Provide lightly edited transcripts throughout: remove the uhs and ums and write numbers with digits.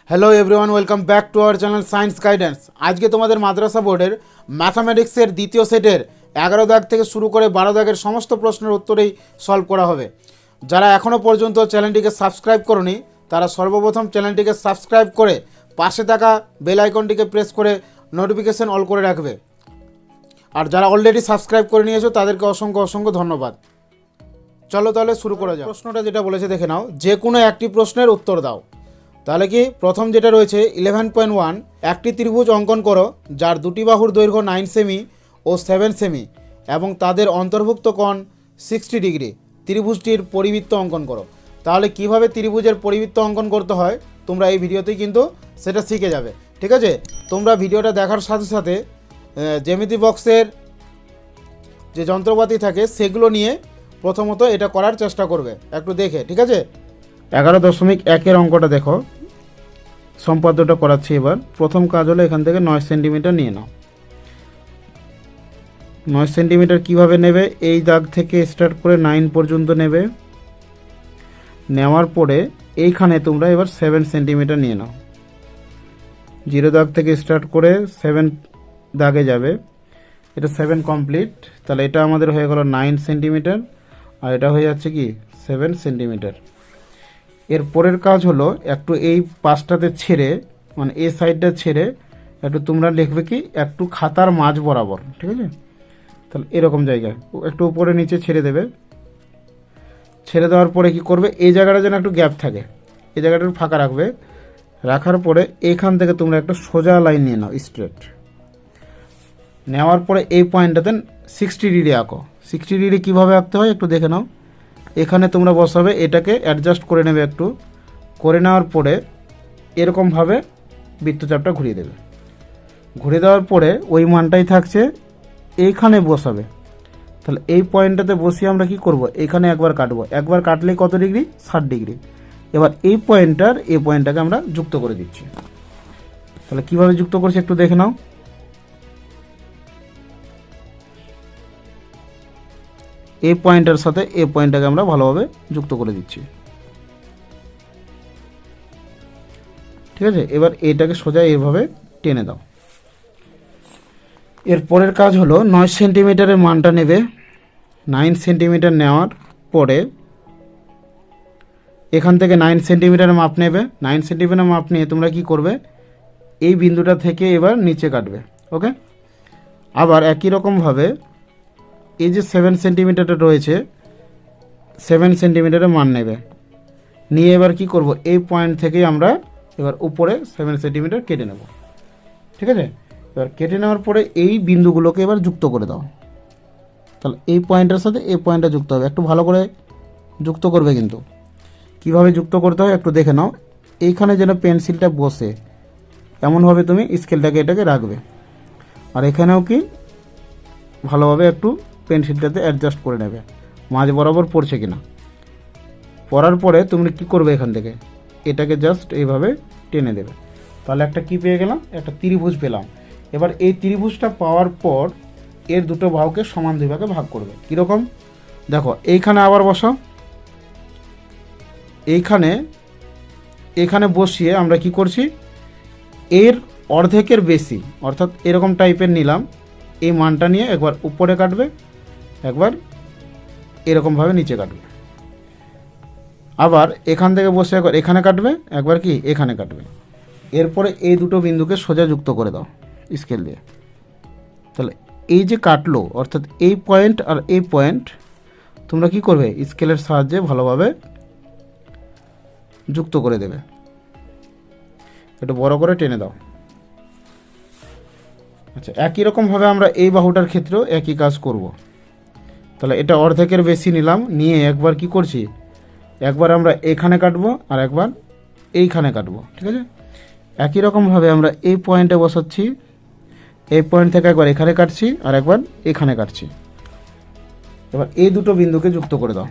Hello everyone, welcome back to our channel science guidance. আজকে তোমাদের মাদ্রাসা বোর্ডের ম্যাথামেটিক্সের দ্বিতীয় সেটের 11 দাগ থেকে শুরু করে 12 দাগের সমস্ত প্রশ্নের উত্তরেই সলভ করা হবে। যারা এখনও পর্যন্ত চ্যানেলটিকে সাবস্ক্রাইব করনি তারা সর্বপ্রথম চ্যানেলটিকে সাবস্ক্রাইব করে পাশে থাকা বেল আইকনটিকে প্রেস করে নোটিফিকেশন অল করে রাখবে। আর যারা অলরেডি সাবস্ক্রাইব করে নিয়েছো তাদেরকে অসংখ্য অসংখ্য ধন্যবাদ। চলো তাহলে শুরু করা যাক। প্রশ্নটা যেটা বলেছে দেখে নাও, যে কোনো একটি প্রশ্নের উত্তর দাও। তাহলে কি প্রথম যেটা রয়েছে 11.1, একটি ত্রিভুজ অঙ্কন করো যার দুটি বাহুর দৈর্ঘ্য 9 সেমি ও 7 সেমি এবং তাদের অন্তর্ভুক্ত কোণ 60 ডিগ্রি। ত্রিভুজটির পরিবৃত্ত অঙ্কন করো। তাহলে কিভাবে ত্রিভুজের পরিবৃত্ত অঙ্কন করতে হয় তোমরা এই ভিডিওতেই কিন্তু সেটা শিখে যাবে। ঠিক আছে, তোমরা ভিডিওটা দেখার সাথে সাথে জ্যামিতি বক্সের যে যন্ত্রপাতি থাকে সেগুলো নিয়ে প্রথমত এটা করার চেষ্টা করবে একটু দেখে। ঠিক আছে, 11.1 অঙ্কটা দেখো, সম্পাদ্যটা করাচ্ছি। এবার প্রথম কাজ হলো এখান থেকে 9 সেন্টিমিটার নিয়ে নাও। 9 সেন্টিমিটার কীভাবে নেবে, এই দাগ থেকে স্টার্ট করে 9 পর্যন্ত নেবে। নেওয়ার পরে এইখানে তোমরা এবার 7 সেন্টিমিটার নিয়ে নাও। 0 দাগ থেকে স্টার্ট করে 7 দাগে যাবে। এটা 7 কমপ্লিট। তাহলে এটা আমাদের হয়ে গেল 9 সেন্টিমিটার আর এটা হয়ে যাচ্ছে কি 7 সেন্টিমিটার। এর পরের কাজ হলো একটু এই পাশটাতে ছেড়ে, মানে এই সাইডটা ছেড়ে একটু তোমরা লিখবে কি একটু খাতার মাঝ বরাবর। ঠিক আছে, তাহলে এরকম জায়গায় একটু উপরে নিচে ছেড়ে দেবে। ছেড়ে দেওয়ার পরে কি করবে, এই জায়গাটা যেন একটু গ্যাপ থাকে, এই জায়গাটা একটু ফাঁকা রাখবে। রাখার পরে এখান থেকে তোমরা একটা সোজা লাইন নিয়ে নাও স্ট্রেট। নেওয়ার পরে এই পয়েন্টটাতে 60 ডিগ্রি আঁকো। 60 ডিগ্রি কীভাবে আঁকতে হয় একটু দেখে নাও। এখানে তোমরা বসাবে, এটাকে অ্যাডজাস্ট করে নেবে একটু। করে নেওয়ার পরে এরকমভাবে বৃত্তচাপটা ঘুরিয়ে দেবে। ঘুরিয়ে দেওয়ার পরে ওই মানটাই থাকছে, এইখানে বসাবে। তাহলে এই পয়েন্টটাতে বসিয়ে আমরা কি করব, এখানে একবার কাটবো। একবার কাটলেই কত ডিগ্রি, 60 ডিগ্রি। এবার এই পয়েন্টটাকে আমরা যুক্ত করে দিচ্ছি। তাহলে কিভাবে যুক্ত করছি একটু দেখে নাও। এই পয়েন্টের সাথে এই পয়েন্টটাকে আমরা ভালোভাবে যুক্ত করে দিচ্ছি। ঠিক আছে, এবার এটাকে সোজা এইভাবে টেনে দাও। এর পরের কাজ হলো 9 সেন্টিমিটারের মানটা নেবে। 9 সেন্টিমিটার নেওয়ার পরে এখান থেকে 9 সেন্টিমিটারের মাপ নেবে। 9 সেন্টিমিটার মাপ নিয়ে তোমরা কি করবে, এই বিন্দুটা থেকে এবার নিচে কাটবে। ওকে, আবার একই রকমভাবে এই যে 7 সেন্টিমিটারটা রয়েছে, 7 সেন্টিমিটারের মান নেবে। নিয়ে এবার কি করব, এই পয়েন্ট থেকেই আমরা এবার উপরে 7 সেন্টিমিটার কেটে নেব। ঠিক আছে, এবার কেটে নেওয়ার পরে এই বিন্দুগুলোকে এবার যুক্ত করে দাও। তাহলে এই পয়েন্টের সাথে এই পয়েন্টটা যুক্ত হবে। একটু ভালো করে যুক্ত করবে, কিন্তু কিভাবে যুক্ত করতে হয় একটু দেখে নাও। এইখানে যেন পেন্সিলটা বসে এমনভাবে তুমি স্কেলটাকে এটাকে রাখবে। আর এখানেও কি ভালোভাবে একটু পেন্সিলটাতে অ্যাডজাস্ট করে নেবে মাঝ বরাবর পড়ছে কিনা। পড়ার পরে তুমি কি করবে, এখান থেকে এটাকে জাস্ট এইভাবে টেনে দেবে। তাহলে একটা কি পেয়ে গেলাম, একটা ত্রিভুজ পেলাম। এবার এই ত্রিভুজটা পাওয়ার পর এর দুটো বাহুকে সমান দুই ভাগে ভাগ করবে। কীরকম দেখো, এইখানে আবার বসাও। এইখানে বসিয়ে আমরা কি করছি, এর অর্ধেকের বেশি অর্থাৎ এরকম টাইপের নিলাম। এই মানটা নিয়ে একবার উপরে কাটবে, একবার এরকমভাবে নিচে কাটবে। আবার এখান থেকে বসে একবার এখানে কাটবে, একবার কি এখানে কাটবে। এরপরে এই দুটো বিন্দুকে সোজা যুক্ত করে দাও স্কেল দিয়ে। তাহলে এই যে কাটলো, অর্থাৎ এই পয়েন্ট আর এই পয়েন্ট তোমরা কি করবে, স্কেলের সাহায্যে ভালোভাবে যুক্ত করে দেবে। একটু বড় করে টেনে দাও। আচ্ছা, একই রকমভাবে আমরা এই বাহুটার ক্ষেত্রেও একই কাজ করব। তাহলে এটা অর্ধেকের বেশি নিলাম, নিয়ে একবার কি করছি, একবার আমরা এখানে কাটবো আর একবার এইখানে কাটবো। ঠিক আছে, একই রকমভাবে আমরা এই পয়েন্টে বসাচ্ছি। এই পয়েন্ট থেকে একবার এখানে কাটছি আর একবার এখানে কাটছি। এবার এই দুটো বিন্দুকে যুক্ত করে দাও।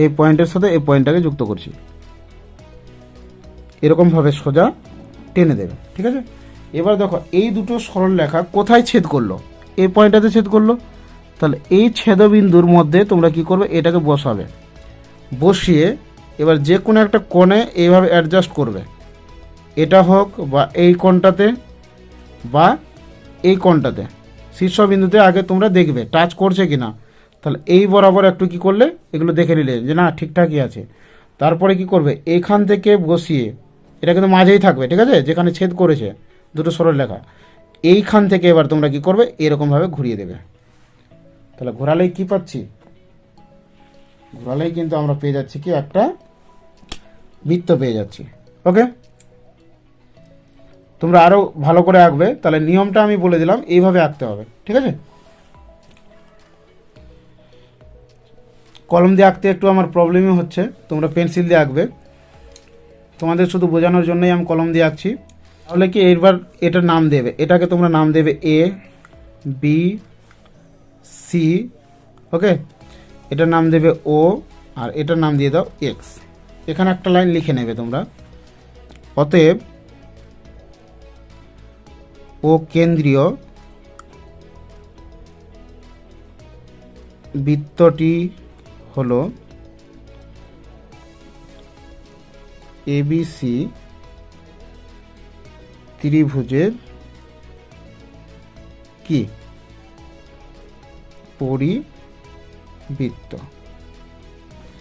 এই পয়েন্টের সাথে এই পয়েন্টটাকে যুক্ত করছি, এরকমভাবে সোজা টেনে দেবে। ঠিক আছে, এবার দেখো এই দুটো সরল রেখা কোথায় ছেদ করলো, এই পয়েন্টটাতে ছেদ করলো। তাহলে এই ছেদবিন্দুর মধ্যে তোমরা কি করবে, এটাকে বসাবে। বসিয়ে এবার যে কোনো একটা কোণে এইভাবে অ্যাডজাস্ট করবে, এটা হোক বা এই কোণটাতে বা এই কোণটাতে, শীর্ষবিন্দুতে আগে তোমরা দেখবে টাচ করছে কি না। তাহলে এই বরাবর একটু কি করলে এগুলো দেখে নিলে যে না ঠিকঠাকই আছে। তারপরে কি করবে, এইখান থেকে বসিয়ে, এটা কিন্তু মাঝেই থাকবে, ঠিক আছে, যেখানে ছেদ করেছে দুটো সরলরেখা, এইখান থেকে এবার তোমরা কি করবে, এরকমভাবে ঘুরিয়ে দেবে। তাহলে ঘোরালেই কি পাচ্ছি, ঘোরালেই কিন্তু আমরা পেয়ে যাচ্ছি কি একটা বৃত্ত পেয়ে যাচ্ছি। ওকে, তোমরা আরও ভালো করে আঁকবে, তাহলে নিয়মটা আমি বলে দিলাম, এইভাবে আঁকতে হবে, ঠিক আছে। কলম দিয়ে আঁকতে একটু আমার প্রবলেমই হচ্ছে, তোমরা পেন্সিল দিয়ে আঁকবে, তোমাদের শুধু বোঝানোর জন্যই আমি কলম দিয়ে আঁকছি। তাহলে কি এইবার এটার নাম দেবে, এটাকে তোমরা নাম দেবে এ বি সি, ওকে, এটার নাম দেবে ও, আর এটার নাম দিয়ে দাও এক্স। এখানে একটা লাইন লিখে নেবে তোমরা, অতএব ও কেন্দ্রীয় বৃত্তটি হলো এবিসি ত্রিভুজের কি পরিবৃত্ত।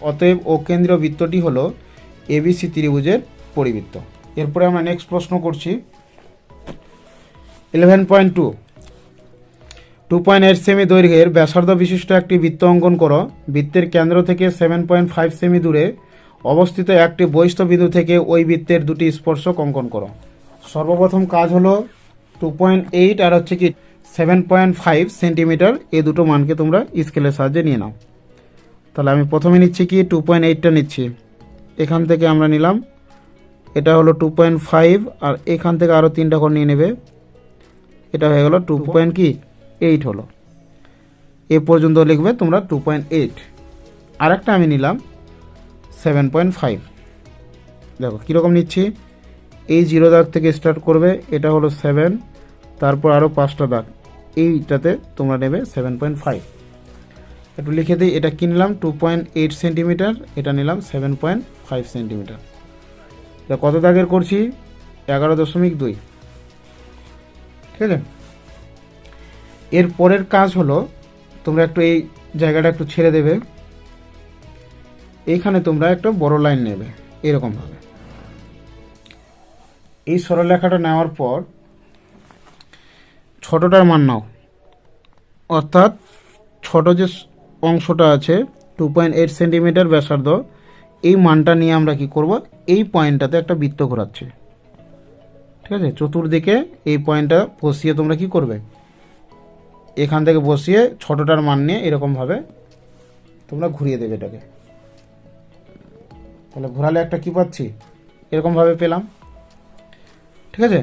অতএব ও কেন্দ্রীয় বৃত্তটি হলো এবিসি ত্রিভুজের পরিবৃত্ত। এরপরে আমরা নেক্সট প্রশ্ন করছি 11.2, 2.8 সেমি দৈর্ঘ্যের ব্যাসার্ধ বিশিষ্ট একটি বৃত্ত অঙ্কন করো। বৃত্তের কেন্দ্র থেকে 7.5 সেমি দূরে অবস্থিত একটি বহিস্থ বিন্দু থেকে ওই বৃত্তের দুটি স্পর্শক অঙ্কন করো। সর্বপ্রথম কাজ হলো 2.8 আর হচ্ছে কি 7.5 সেন্টিমিটার, এই দুটো মানকে তোমরা স্কেলের সাহায্যে নিয়ে নাও। তাহলে আমি প্রথমে নিচ্ছি কি 2.8টা নিচ্ছি, এখান থেকে আমরা নিলাম, এটা হলো 2.5, আর এখান থেকে আরও 3টা করে নিয়ে নেবে, এটা হয়ে গেল 2.8 হলো। এ পর্যন্ত লিখবে তোমরা 2.8। আর একটা আমি নিলাম 7.5। দেখো কীরকম নিচ্ছি, এই 0 দাগ থেকে স্টার্ট করবে, এটা হলো 7, তারপর আরও 5টা দাগ, এইটাতে তোমরা নেবে 7.5। একটু লিখে দিই, এটা কিনলাম 2.8 সেন্টিমিটার, এটা নিলাম 7.5 সেন্টিমিটার। এটা কত দাগের করছি, 11.2, ঠিক আছে। এর পরের কাজ হলো তোমরা একটু এই জায়গাটা একটু ছেড়ে দেবে, এইখানে তোমরা একটা বড় লাইন নেবে এরকমভাবে। এই সরলরেখাটা নেওয়ার পর ছোটটার মান নাও, অর্থাৎ ছোট যে অংশটা আছে 2.8 সেন্টিমিটার ব্যাসার্ধ, এই মানটা নিয়ে আমরা কি করব, এই পয়েন্টটাতে একটা বৃত্ত ঘোরাচ্ছি, ঠিক আছে। চতুর্দিকে এই পয়েন্টটা বসিয়ে তোমরা কি করবে, এখান থেকে বসিয়ে ছোটটার মান নিয়ে এরকমভাবে তোমরা ঘুরিয়ে দেবে এটাকে। তাহলে ঘোরালে একটা কি পাচ্ছি, এরকমভাবে পেলাম, ঠিক আছে।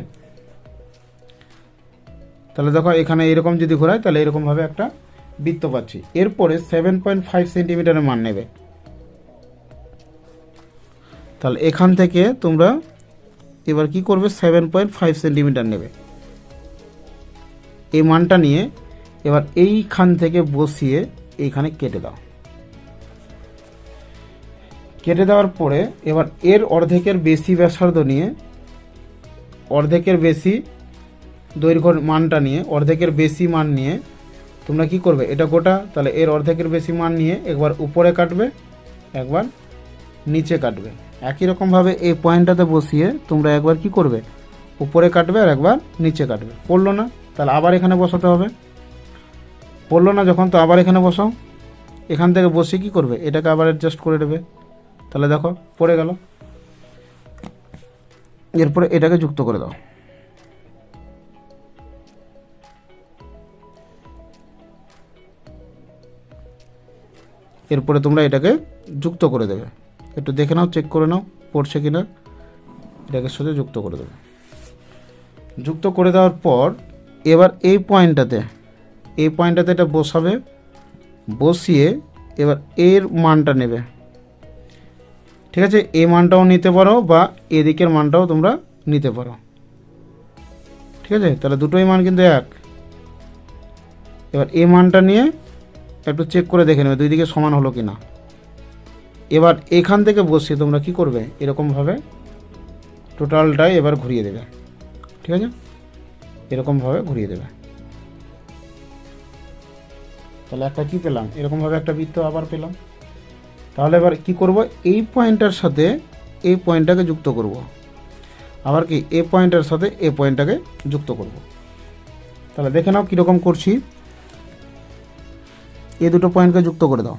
তাহলে দেখো এখানে এরকম যদি ঘোরায় তাহলে এরকমভাবে একটা বৃত্ত পাচ্ছি। এরপরে 7.5 সেন্টিমিটারের মান নেবে, তাহলে এখান থেকে তোমরা এবার কি করবে, 7.5 সেন্টিমিটার নেবে, এই মানটা নিয়ে এবার এইখান থেকে বসিয়ে এইখানে কেটে দাও। কেটে দেওয়ার পরে এবার এর অর্ধেকের বেশি ব্যাসার্ধ নিয়ে, অর্ধেকের বেশি দৈর্ঘ্যর মানটা নিয়ে, অর্ধেকের বেশি মান নিয়ে তোমরা কি করবে, এটা গোটা, তাহলে এর অর্ধেকের বেশি মান নিয়ে একবার উপরে কাটবে, একবার নিচে কাটবে। একই রকমভাবে এই পয়েন্টটাতে বসিয়ে তোমরা একবার কি করবে, উপরে কাটবে আর একবার নিচে কাটবে। পড়লো না, তাহলে আবার এখানে বসাতে হবে, পড়লো না যখন, তো আবার এখানে বসাও, এখান থেকে বসে কি করবে, এটাকে আবার অ্যাডজাস্ট করে দেবে, তাহলে দেখো পড়ে গেল। এরপরে এটাকে যুক্ত করে দাও, এরপরে তোমরা এটাকে যুক্ত করে দেবে, একটু দেখে নাও, চেক করে নাও পড়ছে কিনা, এটাকে সাথে যুক্ত করে দেবে। যুক্ত করে দেওয়ার পর এবার এই পয়েন্টটাতে এটা বসাবে, বসিয়ে এবার এর মানটা নেবে, ঠিক আছে। এই মানটাও নিতে পারো বা এদিকের মানটাও তোমরা নিতে পারো, ঠিক আছে। তাহলে দুটোই মান কিন্তু এক। এবার এই মানটা নিয়ে একটু চেক করে দেখে নেবে দুই দিকে সমান হলো কি না। এবার এখান থেকে বসিয়ে তোমরা কি করবে, এরকমভাবে টোটালটাই এবার ঘুরিয়ে দেবে। ঠিক আছে, এরকমভাবে ঘুরিয়ে দেবে। তাহলে একটা কি পেলাম, এরকমভাবে একটা বৃত্ত আবার পেলাম। তাহলে এবার কি করব, এই পয়েন্টটার সাথে এই পয়েন্টটাকে যুক্ত করব, আবার কি এ পয়েন্টের সাথে এ পয়েন্টটাকে যুক্ত করব। তাহলে দেখে নাও কীরকম করছি। এই দুটো পয়েন্টকে যুক্ত করে দাও।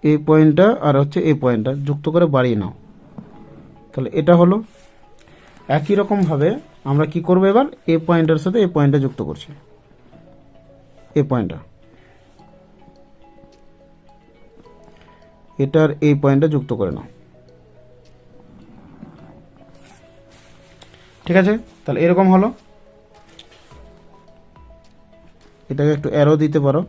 এই পয়েন্টটা আর হচ্ছে এই পয়েন্টটা যুক্ত করে বাড়িয়ে নাও। তাহলে এটা হলো। একই রকমভাবে আমরা কি করব, এবার এই পয়েন্টের সাথে এই পয়েন্টটা যুক্ত করছি, এই পয়েন্টটা, এটার এই পয়েন্টটা যুক্ত করে নাও। ঠিক আছে, তাহলে এরকম হলো। এটাকে একটু অ্যারো দিতে পারো।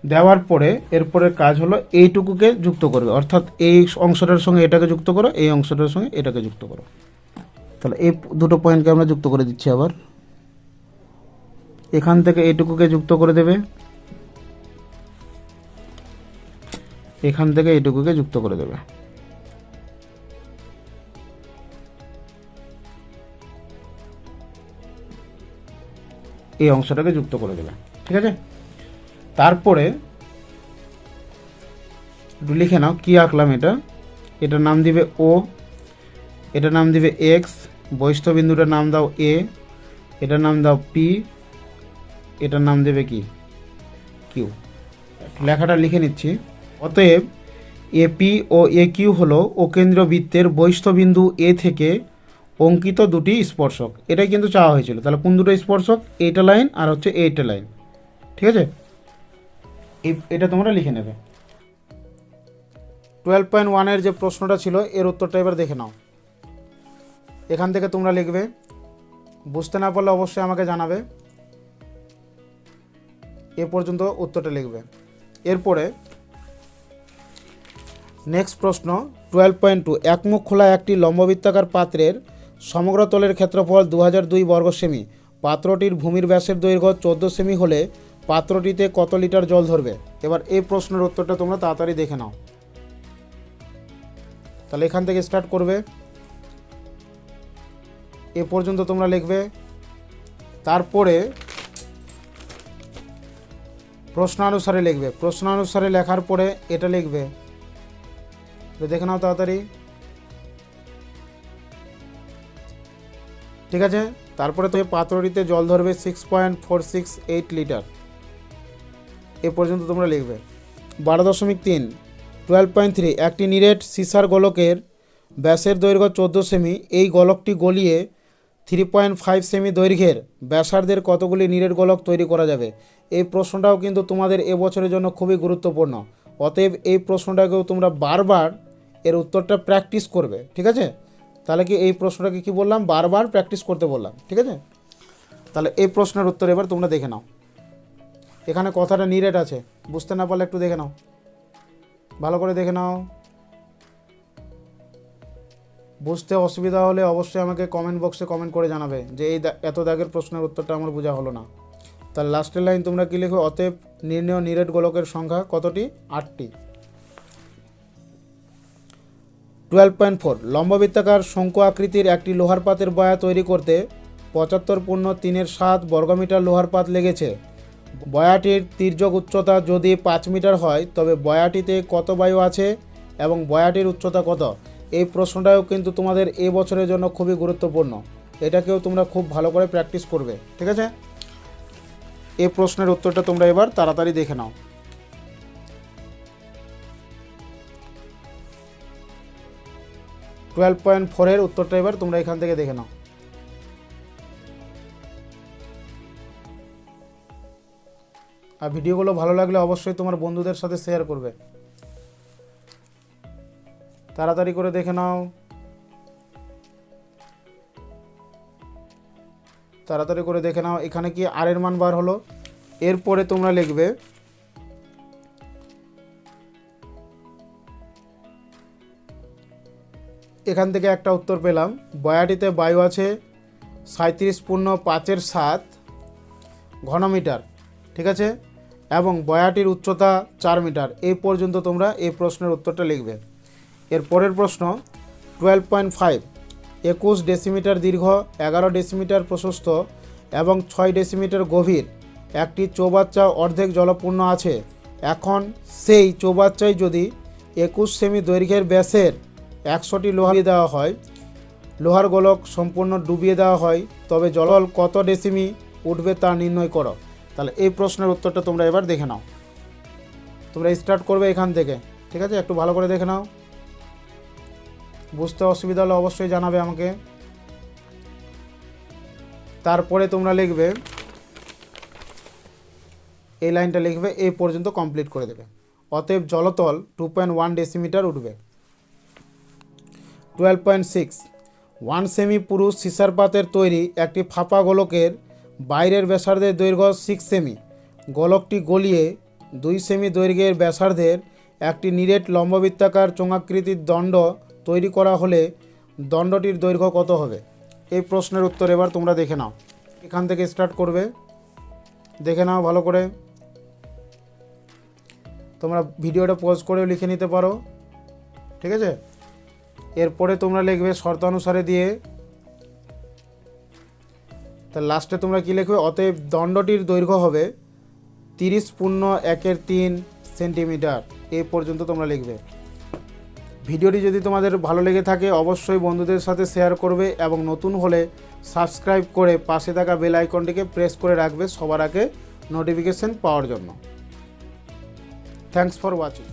দেওয়ার পরে এরপরের কাজ হলো এইটুকুকে যুক্ত করবে, অর্থাৎ এই অংশটার সঙ্গে এটাকে যুক্ত করো, এই অংশটার সঙ্গে এটাকে যুক্ত করো। তাহলে এই দুটো পয়েন্টকে আমরা যুক্ত করে দিচ্ছি। আবার এখান থেকে এইটুকুকে যুক্ত করে দেবে, এখান থেকে এইটুকুকে যুক্ত করে দেবে। এই অংশটাকে যুক্ত করে দেবে। ঠিক আছে, তারপরে একটু লিখে নাও কি আঁকলাম। এটার নাম দিবে ও, এটার নাম দিবে এক্স, বহিস্থ বিন্দুটার নাম দাও এ, এটার নাম দাও পি, এটার নাম দেবে কি কিউ। লেখাটা লিখে নিচ্ছি। অতএব এপি ও এ কিউ হলো অকেন্দ্র বৃত্তের বহিস্থ বিন্দু এ থেকে অঙ্কিত দুটি স্পর্শক। এটাই কিন্তু চাওয়া হয়েছিল। তাহলে কোন দুটো স্পর্শক, এইটা লাইন আর হচ্ছে এইটা লাইন। ঠিক আছে, এটা তোমরা লিখে নেবে। 12.1 যে প্রশ্নটা ছিল এর উত্তরটা এবার দেখে নাও। এখান থেকে তোমরা লিখবে, বুঝতে না পারলে অবশ্যই আমাকে জানাবে। এ পর্যন্ত উত্তরটা লিখবে। এরপরে নেক্সট প্রশ্ন 12.2, একমুখ খোলা একটি লম্ববৃত্তাকার পাত্রের সমগ্র তলের ক্ষেত্রফল 2002 বর্গ সেমি। পাত্রটির ভূমির ব্যাসের দৈর্ঘ্য 14 সেমি হলে পাত্রটিতে কত লিটার জল ধরবে? এবার এই প্রশ্নের উত্তরটা তোমরা তাড়াতাড়ি দেখে নাও। তাহলে এখান থেকে স্টার্ট করবে, এ পর্যন্ত তোমরা লিখবে। তারপরে প্রশ্নানুসারে লিখবে। প্রশ্নানুসারে লেখার পরে এটা লিখবে, দেখে নাও তাড়াতাড়ি। ঠিক আছে, তারপরে তো পাত্রটিতে জল ধরবে 6.468 লিটার। এ পর্যন্ত তোমরা লিখবে। 12.3 12.3, একটি নিরেট সিসার গোলকের ব্যাসের দৈর্ঘ্য 14 সেমি। এই গোলকটি গলিয়ে 3.5 সেমি দৈর্ঘ্যের ব্যাসার্ধের কতগুলি নিরেট গোলক তৈরি করা যাবে? এই প্রশ্নটাও কিন্তু তোমাদের এবছরের জন্য খুবই গুরুত্বপূর্ণ। অতএব এই প্রশ্নটাকেও তোমরা বারবার এর উত্তরটা প্র্যাকটিস করবে। ঠিক আছে, তাহলে কি এই প্রশ্নটাকে কি বললাম, বারবার প্র্যাকটিস করতে বললাম। ঠিক আছে, তাহলে এই প্রশ্নের উত্তর এবার তোমরা দেখে নাও। এখানে কথাটা নিরেট আছে, বুঝতে না পারলে একটু দেখে নাও, ভালো করে দেখে নাও। বুঝতে অসুবিধা হলে অবশ্যই আমাকে কমেন্ট বক্সে কমেন্ট করে জানাবে যে এই এত দাগের প্রশ্নের উত্তরটা আমার বোঝা হলো না। তার লাস্টের লাইন তোমরা কি লিখো, অতএব নির্ণেয় নিরেট গোলকের সংখ্যা কতটি? 8টি। 12.4, লম্ববৃত্তাকার শঙ্কু আকৃতির একটি লোহার পাতের বয়া তৈরি করতে 75.3 বর্গমিটার লোহার পাত লেগেছে। বয়াটির তির্যক উচ্চতা যদি 5 মিটার হয় তবে বয়াটিতে কত বায়ু আছে এবং বয়াটির উচ্চতা কত? এই প্রশ্নটাও কিন্তু তোমাদের এ বছরের জন্য খুবই গুরুত্বপূর্ণ। এটাকেও তোমরা খুব ভালো করে প্র্যাকটিস করবে। ঠিক আছে, এই প্রশ্নের উত্তরটা তোমরা এবার তাড়াতাড়ি দেখে নাও। 12.4 এর উত্তরটা এবার তোমরা এখান থেকে দেখে নাও। আর ভিডিওগুলো ভালো লাগলে অবশ্যই তোমার বন্ধুদের সাথে শেয়ার করবে। তাড়াতাড়ি করে দেখে নাও, তাড়াতাড়ি করে দেখে নাও। এখানে কি আর এর মান বার হলো? এরপরে তোমরা লিখবে এখান থেকে একটা উত্তর পেলাম, বয়াটিতে বায়ু আছে 37.5 ঘনমিটার, ঠিক আছে, এবং বয়াটির উচ্চতা 4 মিটার। এই পর্যন্ত তোমরা এই প্রশ্নের উত্তরটা লিখবে। এর পরের প্রশ্ন 12.5 21 ডেসিমিটার দীর্ঘ, 11 ডেসিমিটার প্রশস্ত এবং 6 ডেসিমিটার গভীর একটি চৌবাচ্চা অর্ধেক জলপূর্ণ আছে। এখন সেই চৌবাচ্চায় যদি 21 সেমি দৈর্ঘ্যের ব্যাসের 100টি লোহা দেওয়া হয়, লোহার গোলক সম্পূর্ণ ডুবিয়ে দেওয়া হয়, তবে জল কত ডেসিমি উঠবে তা নির্ণয় করো। তাহলে এই প্রশ্নের উত্তরটা তোমরা এবার দেখে নাও। তোমরা স্টার্ট করবে এখান থেকে, ঠিক আছে, একটু ভালো করে দেখে নাও। বুঝতে অসুবিধা হলে অবশ্যই জানাবে আমাকে। তারপরে তোমরা লিখবে, এই লাইনটা লিখবে, এই পর্যন্ত কমপ্লিট করে দেবে। অতএব জলতল 2.1 ডেসিমিটার উঠবে। 12.6 1 সেমি পুরুষ সিসার পাতের তৈরি একটি ফাঁপা গোলকের বাইরের ব্যাসার্ধের দৈর্ঘ্য 6 সেমি। গোলকটি গলিয়ে 2 সেমি দৈর্ঘ্যের ব্যাসার্ধের একটি নিরেট লম্ববৃত্তাকার চোঙাকৃতির দণ্ড তৈরি করা হলে দণ্ডটির দৈর্ঘ্য কত হবে? এই প্রশ্নের উত্তর এবার তোমরা দেখে নাও। এখান থেকে স্টার্ট করবে, দেখে নাও ভালো করে। তোমরা ভিডিওটা পজ করেও লিখে নিতে পারো, ঠিক আছে। এরপরে তোমরা লিখবে শর্তানুসারে দিয়ে, তা লাস্টে তোমরা কি লিখবে? অতএব দণ্ডটির দৈর্ঘ্য হবে 30.1 সেন্টিমিটার। এই পর্যন্ত তোমরা লিখবে। ভিডিওটি যদি তোমাদের ভালো লেগে থাকে অবশ্যই বন্ধুদের সাথে শেয়ার করবে এবং নতুন হলে সাবস্ক্রাইব করে পাশে থাকা বেল আইকনটিকে প্রেস করে রাখবে সবার আগে নোটিফিকেশন পাওয়ার জন্য। Thanks for watching.